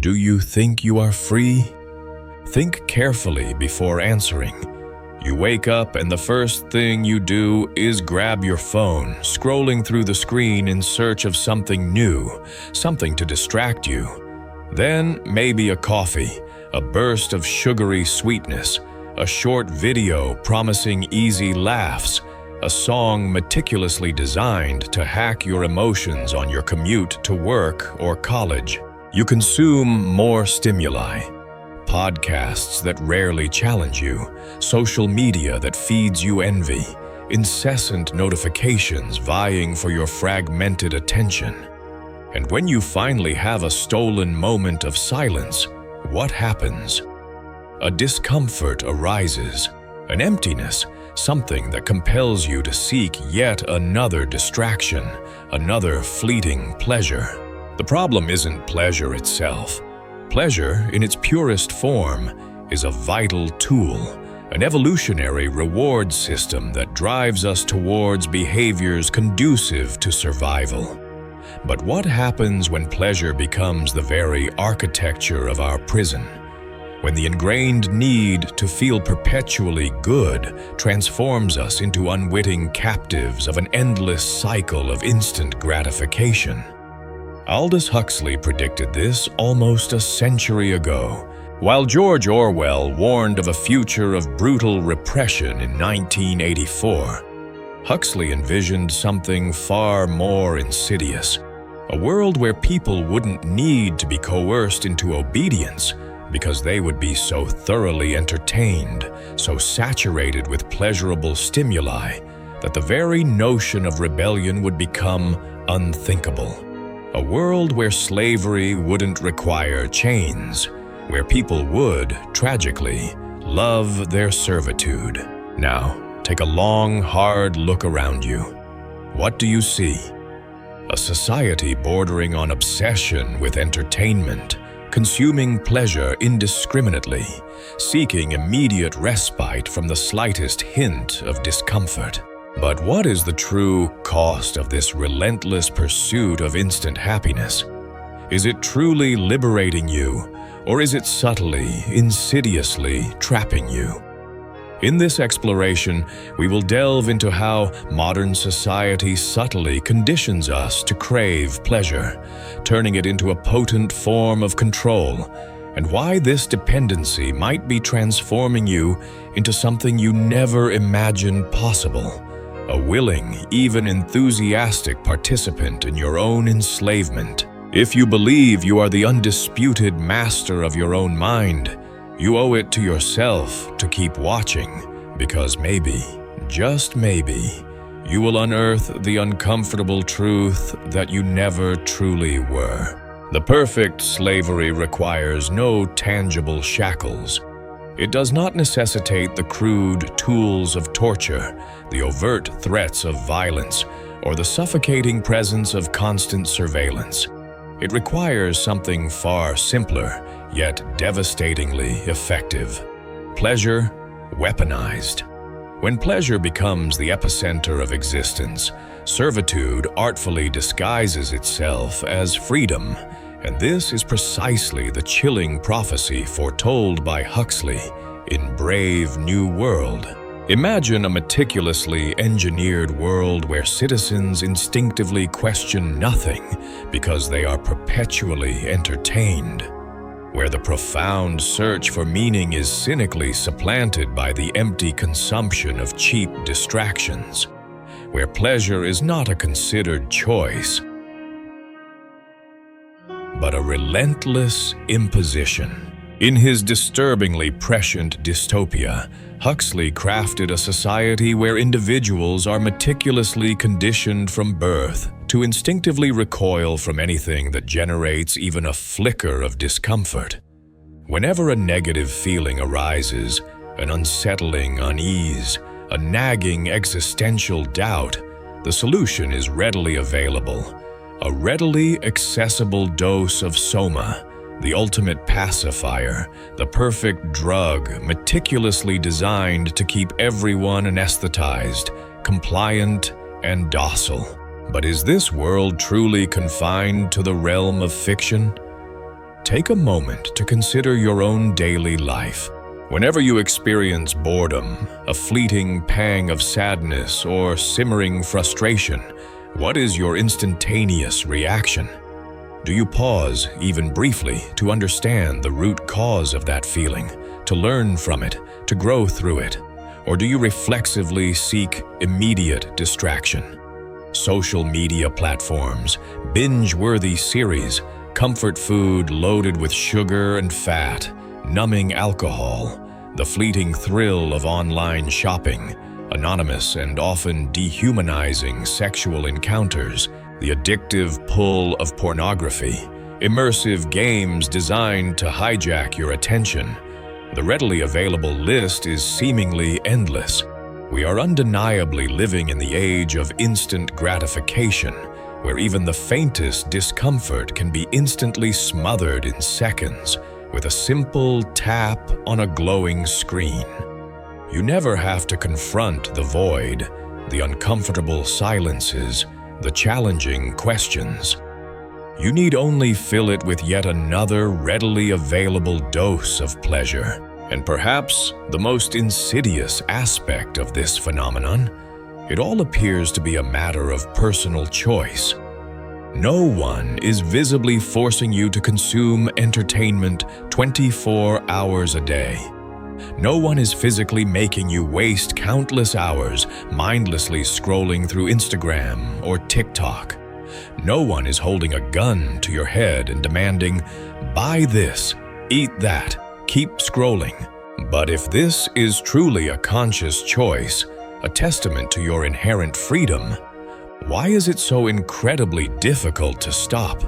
Do you think you are free? Think carefully before answering. You wake up and the first thing you do is grab your phone, scrolling through the screen in search of something new, something to distract you. Then maybe a coffee, a burst of sugary sweetness, a short video promising easy laughs, a song meticulously designed to hack your emotions on your commute to work or college. You consume more stimuli. Podcasts that rarely challenge you, social media that feeds you envy, incessant notifications vying for your fragmented attention. And when you finally have a stolen moment of silence, what happens? A discomfort arises, an emptiness, something that compels you to seek yet another distraction, another fleeting pleasure. The problem isn't pleasure itself. Pleasure, in its purest form, is a vital tool, an evolutionary reward system that drives us towards behaviors conducive to survival. But what happens when pleasure becomes the very architecture of our prison? When the ingrained need to feel perpetually good transforms us into unwitting captives of an endless cycle of instant gratification. Aldous Huxley predicted this almost a century ago, while George Orwell warned of a future of brutal repression in 1984. Huxley envisioned something far more insidious, a world where people wouldn't need to be coerced into obedience because they would be so thoroughly entertained, so saturated with pleasurable stimuli, that the very notion of rebellion would become unthinkable. A world where slavery wouldn't require chains, where people would, tragically, love their servitude. Now, take a long, hard look around you. What do you see? A society bordering on obsession with entertainment, consuming pleasure indiscriminately, seeking immediate respite from the slightest hint of discomfort. But what is the true cost of this relentless pursuit of instant happiness? Is it truly liberating you, or is it subtly, insidiously trapping you? In this exploration, we will delve into how modern society subtly conditions us to crave pleasure, turning it into a potent form of control, and why this dependency might be transforming you into something you never imagined possible. A willing, even enthusiastic participant in your own enslavement. If you believe you are the undisputed master of your own mind, you owe it to yourself to keep watching, because maybe, just maybe, you will unearth the uncomfortable truth that you never truly were. The perfect slavery requires no tangible shackles. It does not necessitate the crude tools of torture, the overt threats of violence, or the suffocating presence of constant surveillance. It requires something far simpler, yet devastatingly effective. Pleasure weaponized. When pleasure becomes the epicenter of existence, servitude artfully disguises itself as freedom. And this is precisely the chilling prophecy foretold by Huxley in Brave New World. Imagine a meticulously engineered world where citizens instinctively question nothing because they are perpetually entertained, where the profound search for meaning is cynically supplanted by the empty consumption of cheap distractions, where pleasure is not a considered choice, but a relentless imposition. In his disturbingly prescient dystopia, Huxley crafted a society where individuals are meticulously conditioned from birth to instinctively recoil from anything that generates even a flicker of discomfort. Whenever a negative feeling arises, an unsettling unease, a nagging existential doubt, the solution is readily available. A readily accessible dose of soma, the ultimate pacifier, the perfect drug meticulously designed to keep everyone anesthetized, compliant, and docile. But is this world truly confined to the realm of fiction? take a moment to consider your own daily life. Whenever you experience boredom, a fleeting pang of sadness, or simmering frustration, what is your instantaneous reaction? Do you pause, even briefly, to understand the root cause of that feeling, to learn from it, to grow through it? Or do you reflexively seek immediate distraction? Social media platforms, binge-worthy series, comfort food loaded with sugar and fat, numbing alcohol, the fleeting thrill of online shopping, anonymous and often dehumanizing sexual encounters, the addictive pull of pornography, immersive games designed to hijack your attention. The readily available list is seemingly endless. We are undeniably living in the age of instant gratification, where even the faintest discomfort can be instantly smothered in seconds with a simple tap on a glowing screen. You never have to confront the void, the uncomfortable silences, the challenging questions. You need only fill it with yet another readily available dose of pleasure. And perhaps the most insidious aspect of this phenomenon, it all appears to be a matter of personal choice. No one is visibly forcing you to consume entertainment 24 hours a day. No one is physically making you waste countless hours mindlessly scrolling through Instagram or TikTok. No one is holding a gun to your head and demanding, buy this, eat that, keep scrolling. But if this is truly a conscious choice, a testament to your inherent freedom, why is it so incredibly difficult to stop?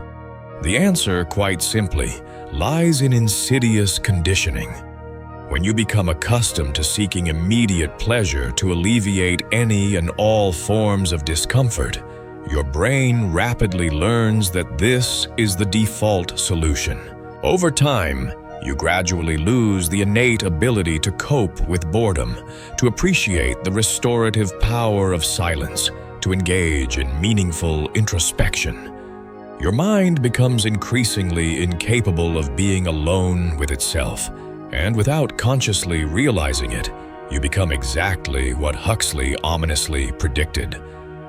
The answer, quite simply, lies in insidious conditioning. When you become accustomed to seeking immediate pleasure to alleviate any and all forms of discomfort, your brain rapidly learns that this is the default solution. Over time, you gradually lose the innate ability to cope with boredom, to appreciate the restorative power of silence, to engage in meaningful introspection. Your mind becomes increasingly incapable of being alone with itself, and without consciously realizing it, you become exactly what Huxley ominously predicted: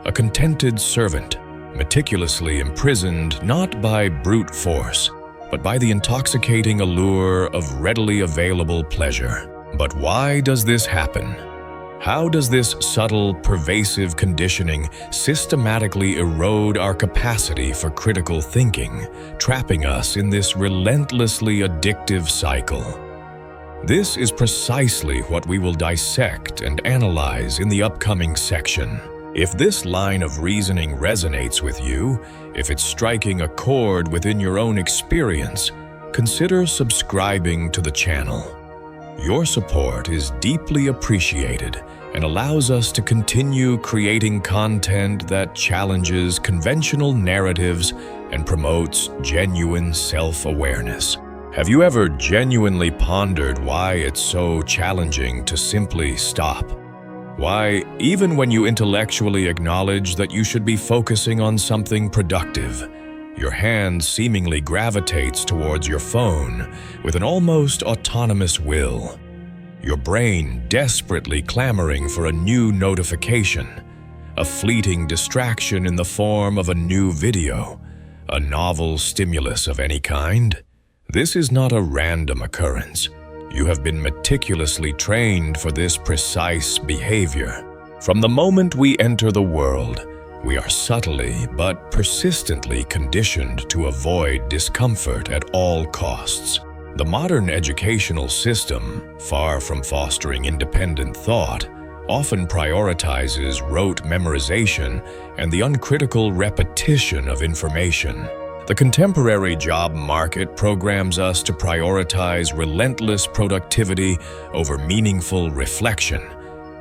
a contented servant, meticulously imprisoned not by brute force, but by the intoxicating allure of readily available pleasure. But why does this happen? How does this subtle, pervasive conditioning systematically erode our capacity for critical thinking, trapping us in this relentlessly addictive cycle? This is precisely what we will dissect and analyze in the upcoming section. If this line of reasoning resonates with you, if it's striking a chord within your own experience, consider subscribing to the channel. Your support is deeply appreciated and allows us to continue creating content that challenges conventional narratives and promotes genuine self-awareness. Have you ever genuinely pondered why it's so challenging to simply stop? Why, even when you intellectually acknowledge that you should be focusing on something productive, your hand seemingly gravitates towards your phone with an almost autonomous will, your brain desperately clamoring for a new notification, a fleeting distraction in the form of a new video, a novel stimulus of any kind? This is not a random occurrence. You have been meticulously trained for this precise behavior. From the moment we enter the world, we are subtly but persistently conditioned to avoid discomfort at all costs. The modern educational system, far from fostering independent thought, often prioritizes rote memorization and the uncritical repetition of information. The contemporary job market programs us to prioritize relentless productivity over meaningful reflection,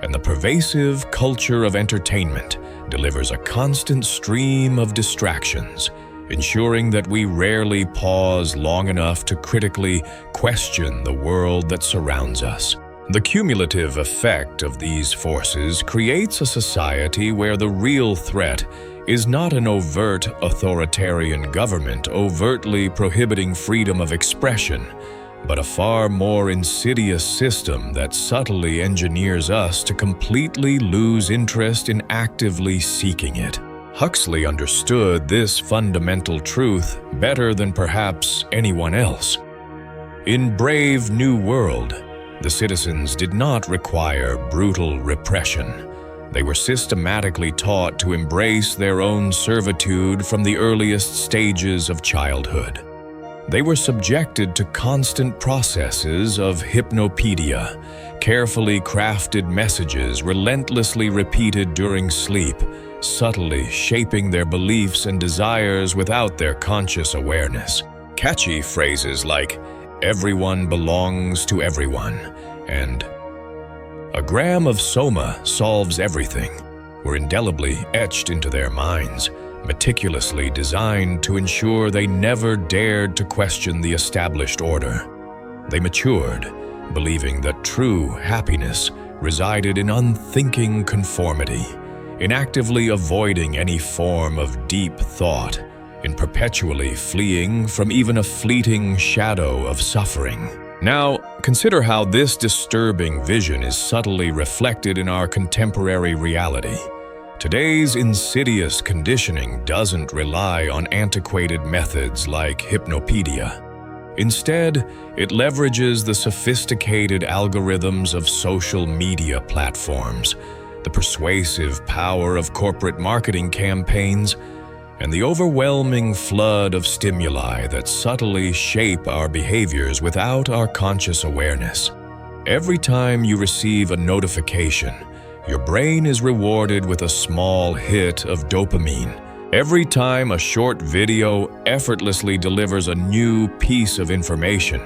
and the pervasive culture of entertainment delivers a constant stream of distractions, ensuring that we rarely pause long enough to critically question the world that surrounds us. The cumulative effect of these forces creates a society where the real threat is not an overt authoritarian government overtly prohibiting freedom of expression, but a far more insidious system that subtly engineers us to completely lose interest in actively seeking it. Huxley understood this fundamental truth better than perhaps anyone else. In Brave New World, the citizens did not require brutal repression. They were systematically taught to embrace their own servitude from the earliest stages of childhood. They were subjected to constant processes of hypnopedia, carefully crafted messages relentlessly repeated during sleep, subtly shaping their beliefs and desires without their conscious awareness. Catchy phrases like, "Everyone belongs to everyone," and "A gram of soma solves everything," were indelibly etched into their minds, meticulously designed to ensure they never dared to question the established order. They matured, believing that true happiness resided in unthinking conformity, in actively avoiding any form of deep thought, in perpetually fleeing from even a fleeting shadow of suffering. Now, consider how this disturbing vision is subtly reflected in our contemporary reality. Today's insidious conditioning doesn't rely on antiquated methods like hypnopedia. Instead, it leverages the sophisticated algorithms of social media platforms, the persuasive power of corporate marketing campaigns, and the overwhelming flood of stimuli that subtly shape our behaviors without our conscious awareness. Every time you receive a notification, your brain is rewarded with a small hit of dopamine. Every time a short video effortlessly delivers a new piece of information,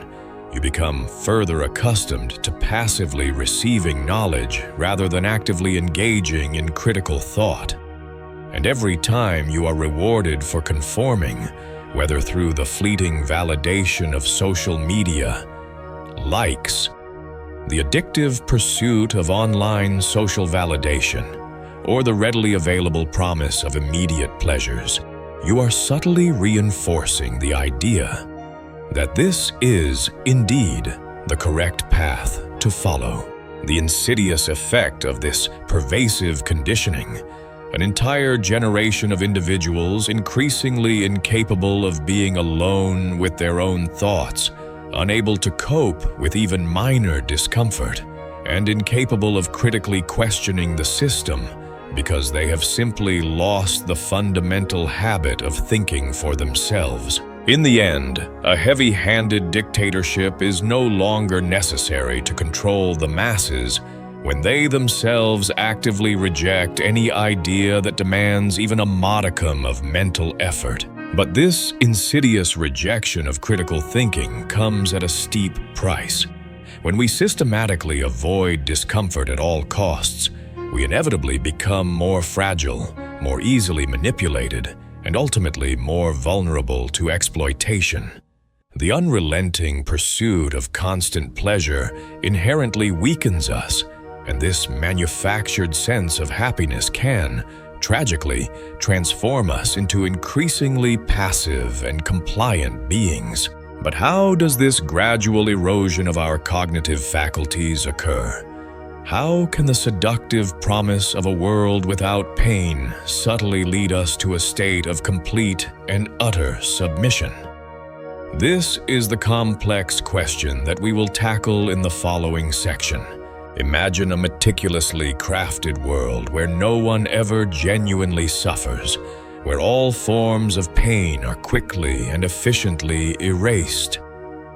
you become further accustomed to passively receiving knowledge rather than actively engaging in critical thought. And every time you are rewarded for conforming, whether through the fleeting validation of social media, likes, the addictive pursuit of online social validation, or the readily available promise of immediate pleasures, you are subtly reinforcing the idea that this is indeed the correct path to follow. The insidious effect of this pervasive conditioning: an entire generation of individuals increasingly incapable of being alone with their own thoughts, unable to cope with even minor discomfort, and incapable of critically questioning the system because they have simply lost the fundamental habit of thinking for themselves. In the end, a heavy-handed dictatorship is no longer necessary to control the masses when they themselves actively reject any idea that demands even a modicum of mental effort. But this insidious rejection of critical thinking comes at a steep price. When we systematically avoid discomfort at all costs, we inevitably become more fragile, more easily manipulated, and ultimately more vulnerable to exploitation. The unrelenting pursuit of constant pleasure inherently weakens us, and this manufactured sense of happiness can, tragically, transform us into increasingly passive and compliant beings. But how does this gradual erosion of our cognitive faculties occur? How can the seductive promise of a world without pain subtly lead us to a state of complete and utter submission? This is the complex question that we will tackle in the following section. Imagine a meticulously crafted world where no one ever genuinely suffers, where all forms of pain are quickly and efficiently erased,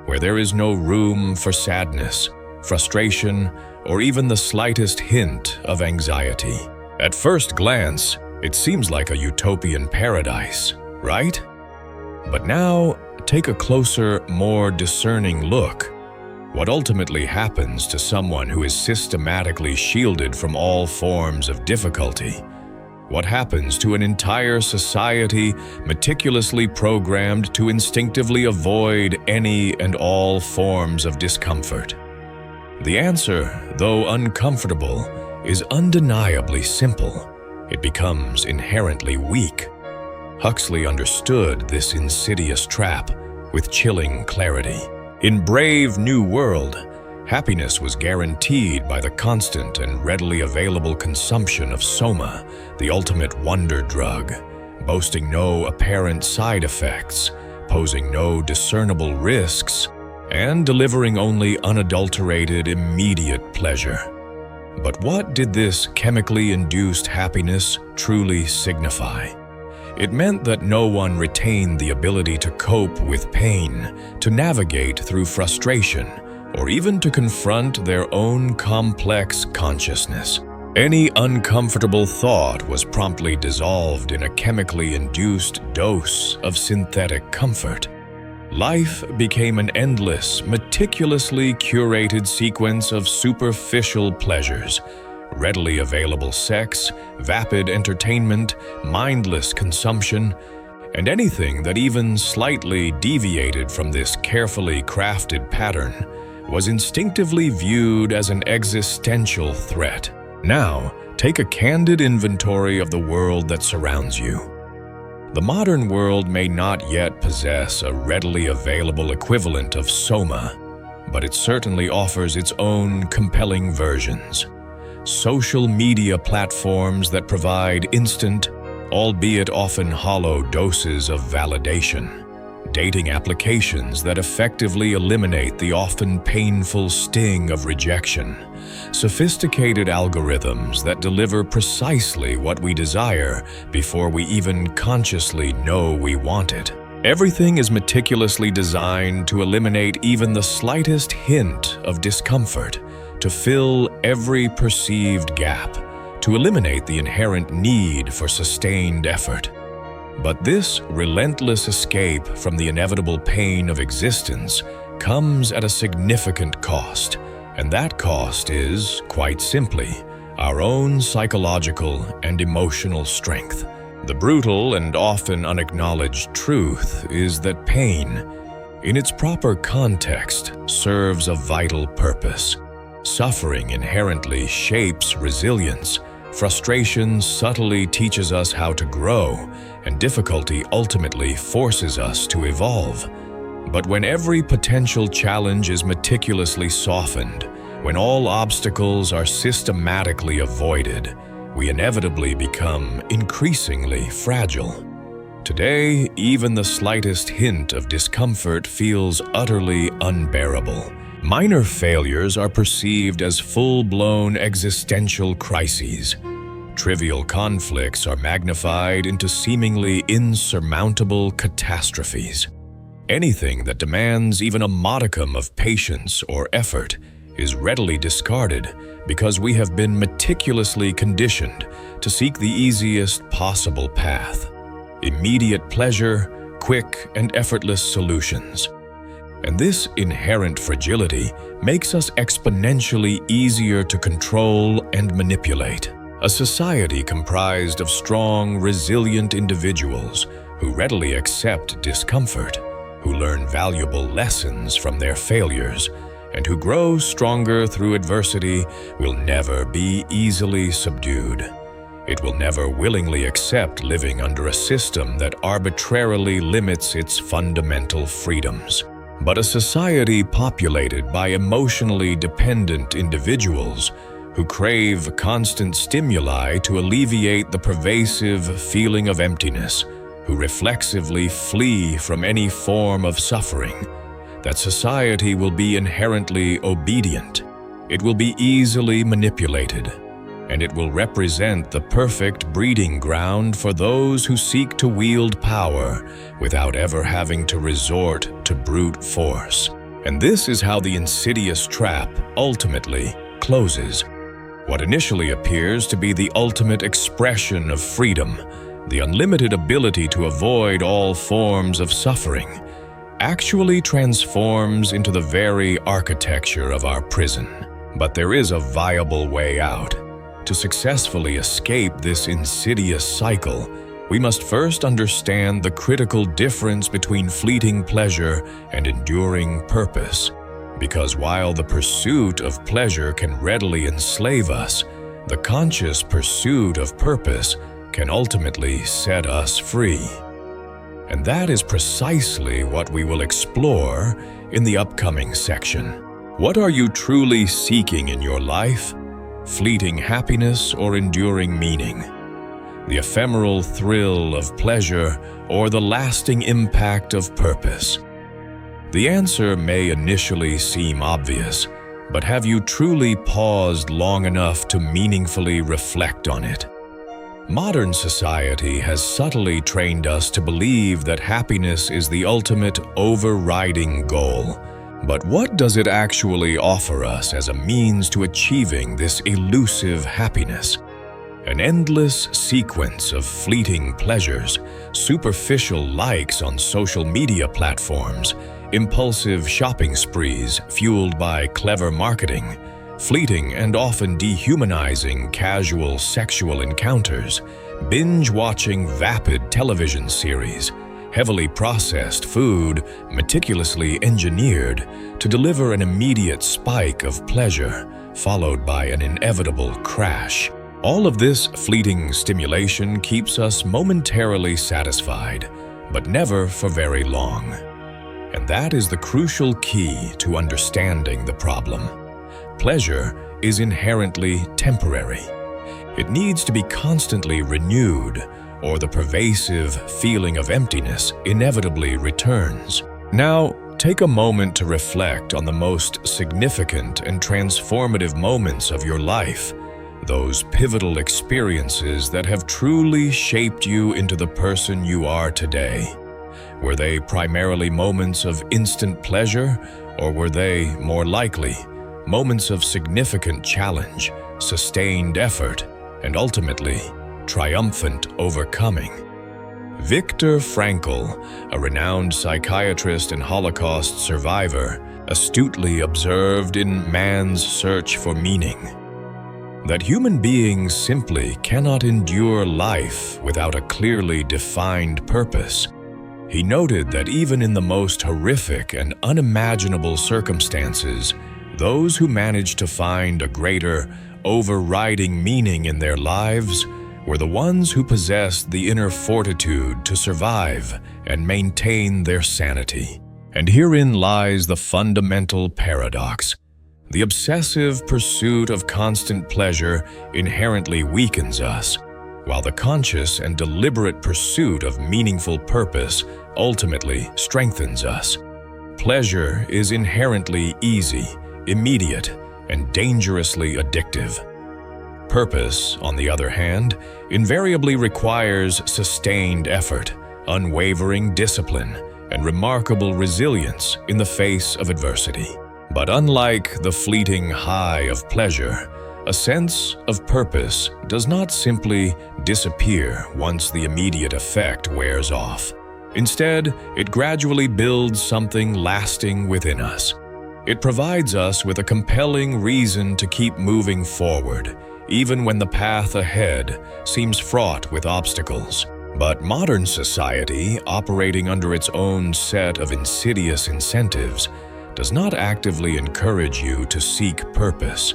where there is no room for sadness, frustration, or even the slightest hint of anxiety. At first glance, it seems like a utopian paradise, right? But now, take a closer, more discerning look. What ultimately happens to someone who is systematically shielded from all forms of difficulty? What happens to an entire society meticulously programmed to instinctively avoid any and all forms of discomfort? The answer, though uncomfortable, is undeniably simple. it becomes inherently weak. Huxley understood this insidious trap with chilling clarity. In Brave New World, happiness was guaranteed by the constant and readily available consumption of soma, the ultimate wonder drug, boasting no apparent side effects, posing no discernible risks, and delivering only unadulterated, immediate pleasure. But what did this chemically induced happiness truly signify? It meant that no one retained the ability to cope with pain, to navigate through frustration, or even to confront their own complex consciousness. Any uncomfortable thought was promptly dissolved in a chemically induced dose of synthetic comfort. Life became an endless, meticulously curated sequence of superficial pleasures, readily available sex, vapid entertainment, mindless consumption, and anything that even slightly deviated from this carefully crafted pattern was instinctively viewed as an existential threat. Now, take a candid inventory of the world that surrounds you. The modern world may not yet possess a readily available equivalent of soma, but it certainly offers its own compelling versions. Social media platforms that provide instant, albeit often hollow doses of validation. Dating applications that effectively eliminate the often painful sting of rejection. Sophisticated algorithms that deliver precisely what we desire before we even consciously know we want it. Everything is meticulously designed to eliminate even the slightest hint of discomfort, to fill every perceived gap, to eliminate the inherent need for sustained effort. But this relentless escape from the inevitable pain of existence comes at a significant cost, and that cost is, quite simply, our own psychological and emotional strength. The brutal and often unacknowledged truth is that pain, in its proper context, serves a vital purpose. Suffering inherently shapes resilience. Frustration subtly teaches us how to grow, and difficulty ultimately forces us to evolve. But when every potential challenge is meticulously softened, when all obstacles are systematically avoided, we inevitably become increasingly fragile. Today, even the slightest hint of discomfort feels utterly unbearable. Minor failures are perceived as full-blown existential crises. Trivial conflicts are magnified into seemingly insurmountable catastrophes. Anything that demands even a modicum of patience or effort is readily discarded because we have been meticulously conditioned to seek the easiest possible path. Immediate pleasure, quick and effortless solutions. And this inherent fragility makes us exponentially easier to control and manipulate. A society comprised of strong, resilient individuals who readily accept discomfort, who learn valuable lessons from their failures, and who grow stronger through adversity will never be easily subdued. It will never willingly accept living under a system that arbitrarily limits its fundamental freedoms. But a society populated by emotionally dependent individuals who crave constant stimuli to alleviate the pervasive feeling of emptiness, who reflexively flee from any form of suffering, that society will be inherently obedient. It will be easily manipulated, and it will represent the perfect breeding ground for those who seek to wield power without ever having to resort to brute force. And this is how the insidious trap ultimately closes. What initially appears to be the ultimate expression of freedom, the unlimited ability to avoid all forms of suffering, actually transforms into the very architecture of our prison. But there is a viable way out. To successfully escape this insidious cycle, we must first understand the critical difference between fleeting pleasure and enduring purpose. Because while the pursuit of pleasure can readily enslave us, the conscious pursuit of purpose can ultimately set us free. And that is precisely what we will explore in the upcoming section. What are you truly seeking in your life? Fleeting happiness or enduring meaning? The ephemeral thrill of pleasure or the lasting impact of purpose? The answer may initially seem obvious, but have you truly paused long enough to meaningfully reflect on it? Modern society has subtly trained us to believe that happiness is the ultimate overriding goal. But what does it actually offer us as a means to achieving this elusive happiness? An endless sequence of fleeting pleasures, superficial likes on social media platforms, impulsive shopping sprees fueled by clever marketing, fleeting and often dehumanizing casual sexual encounters, binge-watching vapid television series, heavily processed food meticulously engineered to deliver an immediate spike of pleasure, followed by an inevitable crash. All of this fleeting stimulation keeps us momentarily satisfied, but never for very long. And that is the crucial key to understanding the problem. Pleasure is inherently temporary. It needs to be constantly renewed, or the pervasive feeling of emptiness inevitably returns. Now, take a moment to reflect on the most significant and transformative moments of your life, those pivotal experiences that have truly shaped you into the person you are today. Were they primarily moments of instant pleasure, or were they, more likely, moments of significant challenge, sustained effort, and ultimately, triumphant overcoming? Viktor Frankl, a renowned psychiatrist and Holocaust survivor, astutely observed in Man's Search for Meaning that human beings simply cannot endure life without a clearly defined purpose. He noted that even in the most horrific and unimaginable circumstances, those who managed to find a greater, overriding meaning in their lives were the ones who possessed the inner fortitude to survive and maintain their sanity. And herein lies the fundamental paradox. The obsessive pursuit of constant pleasure inherently weakens us, while the conscious and deliberate pursuit of meaningful purpose ultimately strengthens us. Pleasure is inherently easy, immediate, and dangerously addictive. Purpose, on the other hand, invariably requires sustained effort, unwavering discipline, and remarkable resilience in the face of adversity. But unlike the fleeting high of pleasure, a sense of purpose does not simply disappear once the immediate effect wears off. Instead, it gradually builds something lasting within us. It provides us with a compelling reason to keep moving forward, even when the path ahead seems fraught with obstacles. But modern society, operating under its own set of insidious incentives, does not actively encourage you to seek purpose.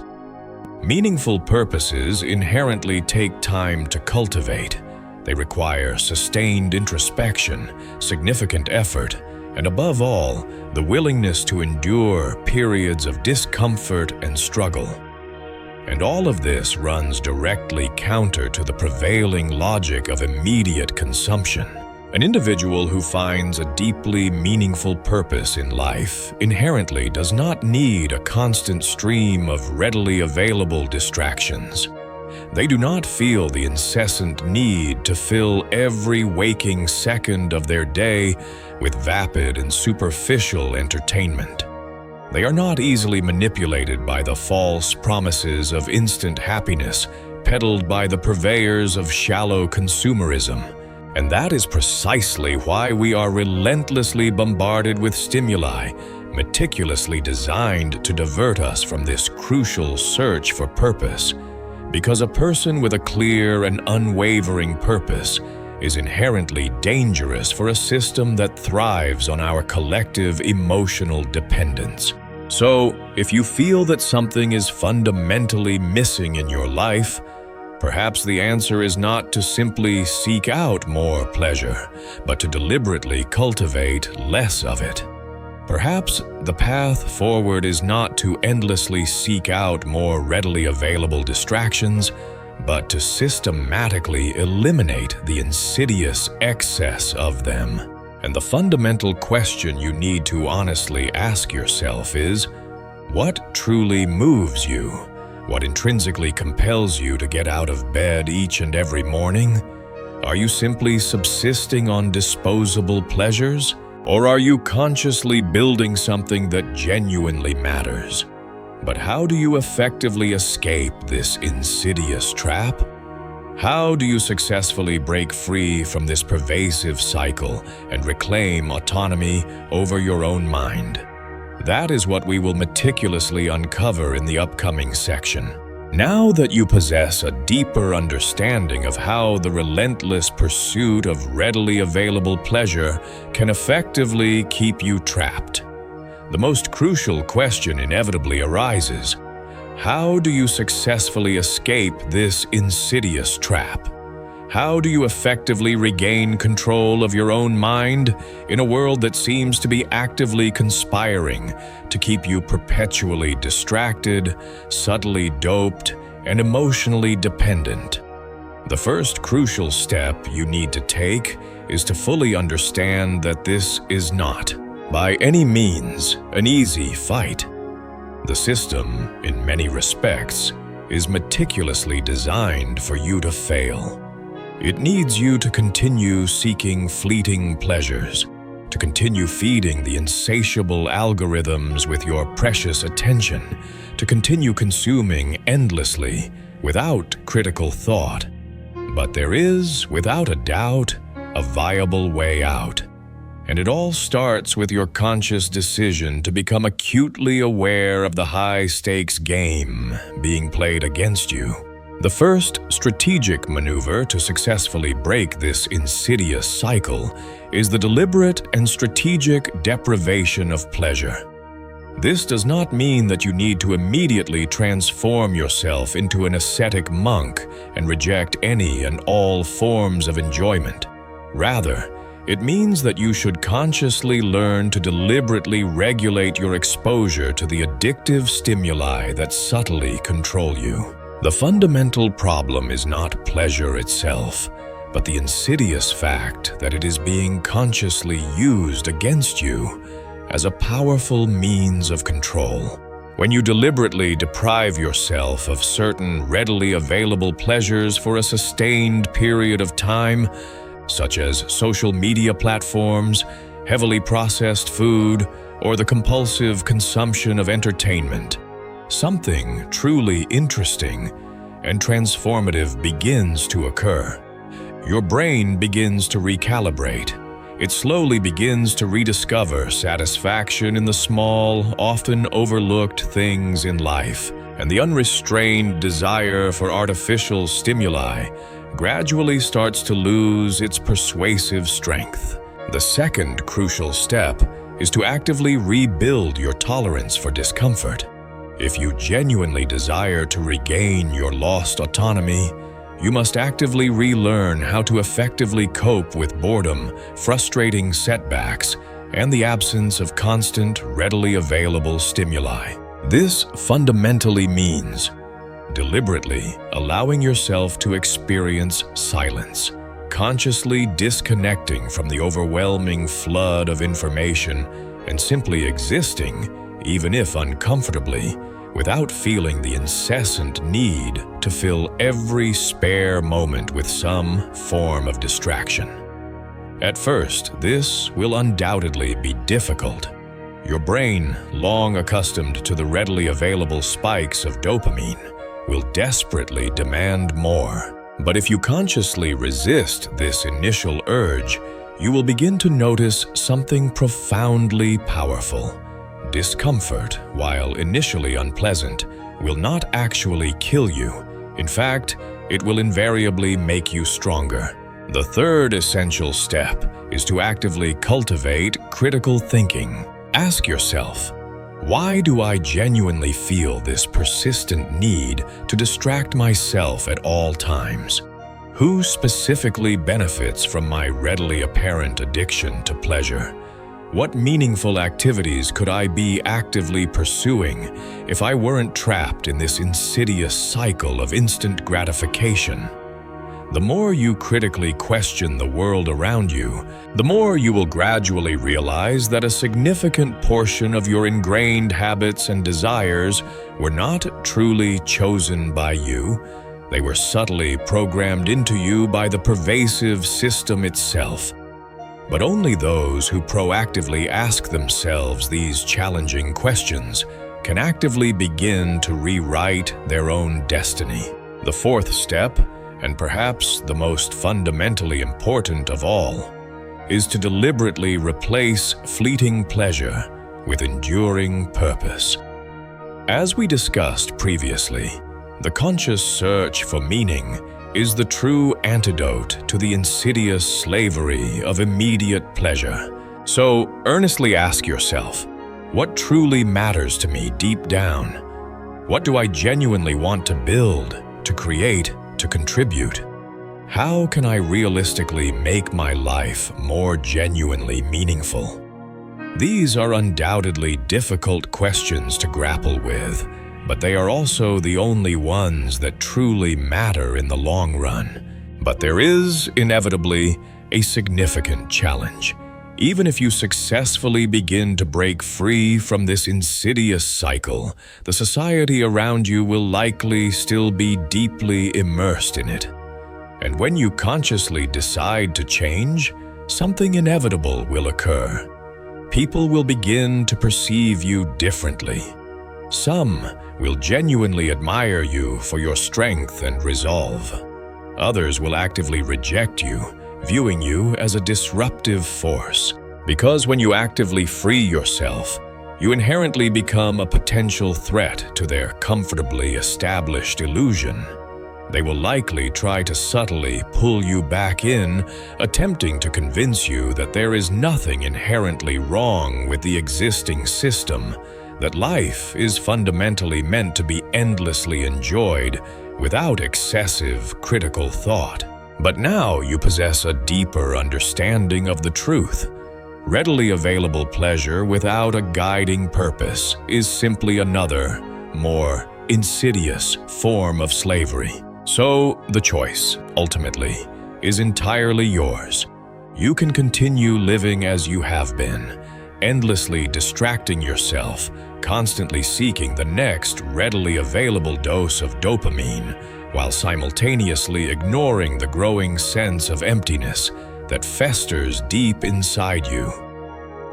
Meaningful purposes inherently take time to cultivate. They require sustained introspection, significant effort, and above all, the willingness to endure periods of discomfort and struggle. And all of this runs directly counter to the prevailing logic of immediate consumption. An individual who finds a deeply meaningful purpose in life inherently does not need a constant stream of readily available distractions. They do not feel the incessant need to fill every waking second of their day with vapid and superficial entertainment. They are not easily manipulated by the false promises of instant happiness peddled by the purveyors of shallow consumerism. And that is precisely why we are relentlessly bombarded with stimuli, meticulously designed to divert us from this crucial search for purpose. Because a person with a clear and unwavering purpose is inherently dangerous for a system that thrives on our collective emotional dependence. So, if you feel that something is fundamentally missing in your life, perhaps the answer is not to simply seek out more pleasure, but to deliberately cultivate less of it. Perhaps the path forward is not to endlessly seek out more readily available distractions, but to systematically eliminate the insidious excess of them. And the fundamental question you need to honestly ask yourself is, what truly moves you? What intrinsically compels you to get out of bed each and every morning? Are you simply subsisting on disposable pleasures? Or are you consciously building something that genuinely matters? But how do you effectively escape this insidious trap? How do you successfully break free from this pervasive cycle and reclaim autonomy over your own mind? That is what we will meticulously uncover in the upcoming section. Now that you possess a deeper understanding of how the relentless pursuit of readily available pleasure can effectively keep you trapped, the most crucial question inevitably arises: how do you successfully escape this insidious trap? How do you effectively regain control of your own mind in a world that seems to be actively conspiring to keep you perpetually distracted, subtly doped, and emotionally dependent? The first crucial step you need to take is to fully understand that this is not, by any means, an easy fight. The system, in many respects, is meticulously designed for you to fail. It needs you to continue seeking fleeting pleasures, to continue feeding the insatiable algorithms with your precious attention, to continue consuming endlessly without critical thought. But there is, without a doubt, a viable way out. And it all starts with your conscious decision to become acutely aware of the high-stakes game being played against you. The first strategic maneuver to successfully break this insidious cycle is the deliberate and strategic deprivation of pleasure. This does not mean that you need to immediately transform yourself into an ascetic monk and reject any and all forms of enjoyment. Rather, it means that you should consciously learn to deliberately regulate your exposure to the addictive stimuli that subtly control you. The fundamental problem is not pleasure itself, but the insidious fact that it is being consciously used against you as a powerful means of control. When you deliberately deprive yourself of certain readily available pleasures for a sustained period of time, such as social media platforms, heavily processed food, or the compulsive consumption of entertainment, something truly interesting and transformative begins to occur. Your brain begins to recalibrate. It slowly begins to rediscover satisfaction in the small, often overlooked things in life, and the unrestrained desire for artificial stimuli gradually starts to lose its persuasive strength. The second crucial step is to actively rebuild your tolerance for discomfort. If you genuinely desire to regain your lost autonomy, you must actively relearn how to effectively cope with boredom, frustrating setbacks, and the absence of constant, readily available stimuli. This fundamentally means deliberately allowing yourself to experience silence, consciously disconnecting from the overwhelming flood of information and simply existing, even if uncomfortably, without feeling the incessant need to fill every spare moment with some form of distraction. At first, this will undoubtedly be difficult. Your brain, long accustomed to the readily available spikes of dopamine, will desperately demand more. But if you consciously resist this initial urge, you will begin to notice something profoundly powerful. Discomfort, while initially unpleasant, will not actually kill you. In fact, it will invariably make you stronger. The third essential step is to actively cultivate critical thinking. Ask yourself, Why do I genuinely feel this persistent need to distract myself at all times? Who specifically benefits from my readily apparent addiction to pleasure? What meaningful activities could I be actively pursuing if I weren't trapped in this insidious cycle of instant gratification? The more you critically question the world around you, the more you will gradually realize that a significant portion of your ingrained habits and desires were not truly chosen by you. They were subtly programmed into you by the pervasive system itself. But only those who proactively ask themselves these challenging questions can actively begin to rewrite their own destiny. The fourth step, and perhaps the most fundamentally important of all, is to deliberately replace fleeting pleasure with enduring purpose. As we discussed previously, the conscious search for meaning is the true antidote to the insidious slavery of immediate pleasure. So earnestly ask yourself, what truly matters to me deep down? What do I genuinely want to build, to create, to contribute? How can I realistically make my life more genuinely meaningful? These are undoubtedly difficult questions to grapple with, but they are also the only ones that truly matter in the long run. But there is, inevitably, a significant challenge. Even if you successfully begin to break free from this insidious cycle, the society around you will likely still be deeply immersed in it. And when you consciously decide to change, something inevitable will occur. People will begin to perceive you differently. Some will genuinely admire you for your strength and resolve. Others will actively reject you, viewing you as a disruptive force. Because when you actively free yourself, you inherently become a potential threat to their comfortably established illusion. They will likely try to subtly pull you back in, attempting to convince you that there is nothing inherently wrong with the existing system, that life is fundamentally meant to be endlessly enjoyed without excessive critical thought. But now you possess a deeper understanding of the truth. Readily available pleasure without a guiding purpose is simply another, more insidious form of slavery. So the choice, ultimately, is entirely yours. You can continue living as you have been, endlessly distracting yourself, constantly seeking the next readily available dose of dopamine, while simultaneously ignoring the growing sense of emptiness that festers deep inside you.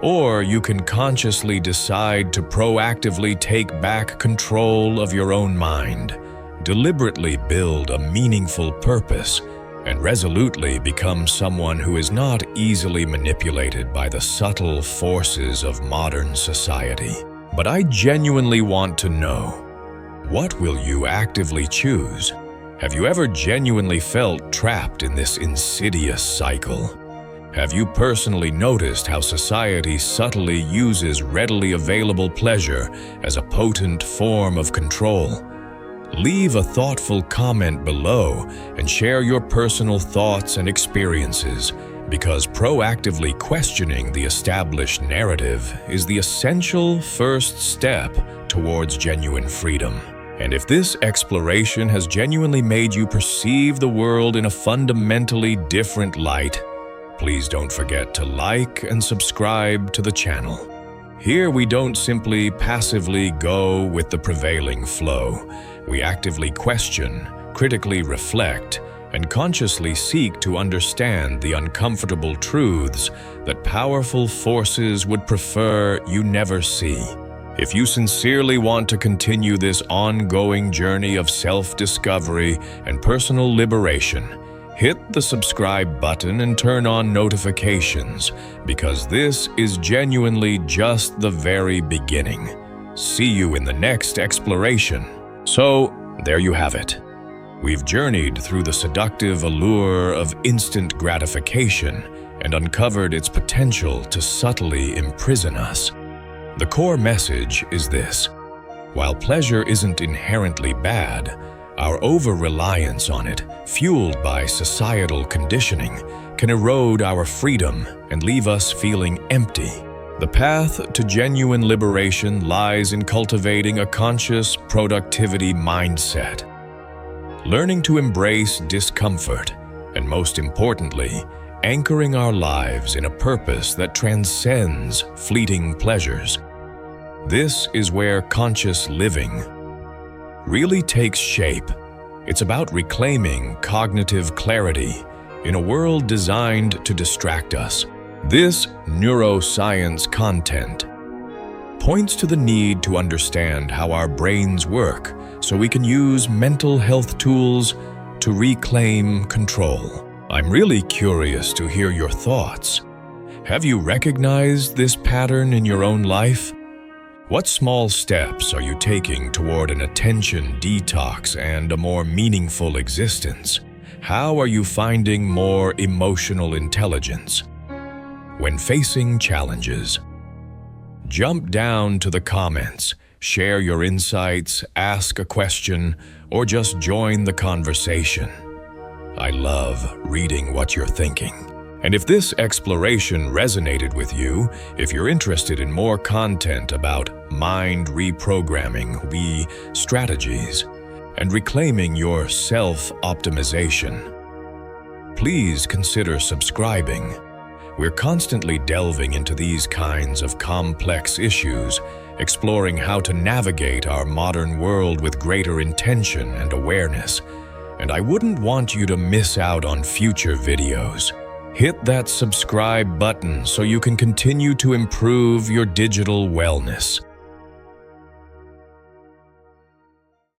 Or you can consciously decide to proactively take back control of your own mind, deliberately build a meaningful purpose, and resolutely become someone who is not easily manipulated by the subtle forces of modern society. But I genuinely want to know, what will you actively choose? Have you ever genuinely felt trapped in this insidious cycle? Have you personally noticed how society subtly uses readily available pleasure as a potent form of control? Leave a thoughtful comment below and share your personal thoughts and experiences, because proactively questioning the established narrative is the essential first step towards genuine freedom. And if this exploration has genuinely made you perceive the world in a fundamentally different light, please don't forget to like and subscribe to the channel. Here we don't simply passively go with the prevailing flow. We actively question, critically reflect, and consciously seek to understand the uncomfortable truths that powerful forces would prefer you never see. If you sincerely want to continue this ongoing journey of self-discovery and personal liberation, hit the subscribe button and turn on notifications, because this is genuinely just the very beginning. See you in the next exploration. So, there you have it. We've journeyed through the seductive allure of instant gratification and uncovered its potential to subtly imprison us. The core message is this: while pleasure isn't inherently bad, our over-reliance on it, fueled by societal conditioning, can erode our freedom and leave us feeling empty. The path to genuine liberation lies in cultivating a conscious productivity mindset, learning to embrace discomfort, and most importantly, anchoring our lives in a purpose that transcends fleeting pleasures. This is where conscious living really takes shape. It's about reclaiming cognitive clarity in a world designed to distract us. This neuroscience content points to the need to understand how our brains work so we can use mental health tools to reclaim control. I'm really curious to hear your thoughts. Have you recognized this pattern in your own life? What small steps are you taking toward an attention detox and a more meaningful existence? How are you finding more emotional intelligence when facing challenges? Jump down to the comments, share your insights, ask a question, or just join the conversation. I love reading what you're thinking. And if this exploration resonated with you, if you're interested in more content about mind reprogramming, strategies, and reclaiming your self-optimization, please consider subscribing. We're constantly delving into these kinds of complex issues, exploring how to navigate our modern world with greater intention and awareness. And I wouldn't want you to miss out on future videos. Hit that subscribe button so you can continue to improve your digital wellness.